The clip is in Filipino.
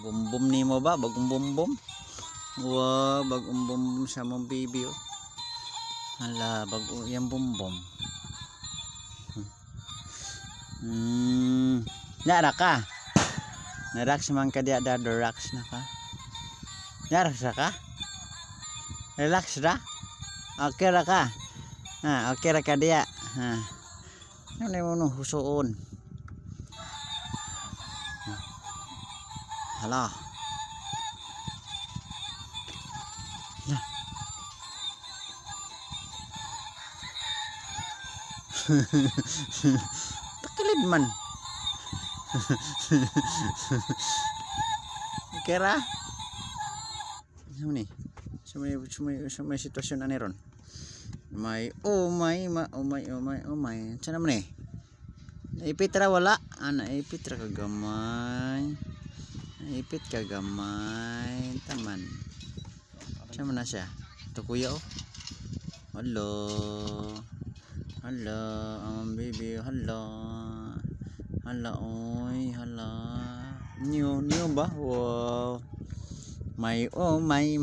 Bumbum ni mo ba? Bagong bumbum. Wow, bagong bumbum sa mong baby oh. Hala, bago yung bumbum. Nara ka. Narax man ka diya da, relax na ka. Narax na ka? Relax na? Okay ra ka? Ha, okay ra ka diya. Ha. Ano mo no husuon? Hala. Ya. Takilid man. Kira? Sumay sitwasyon ani ron. May oh my. Sana man eh. Naipit ra wala. Naipit ra kagamay. Naipit kagamay. Taman. Sana man na siya. Ito kuya oh. Hello. Hello, baby. Hello. Hala, oy, hala. New ba? Wow. My, oh, my.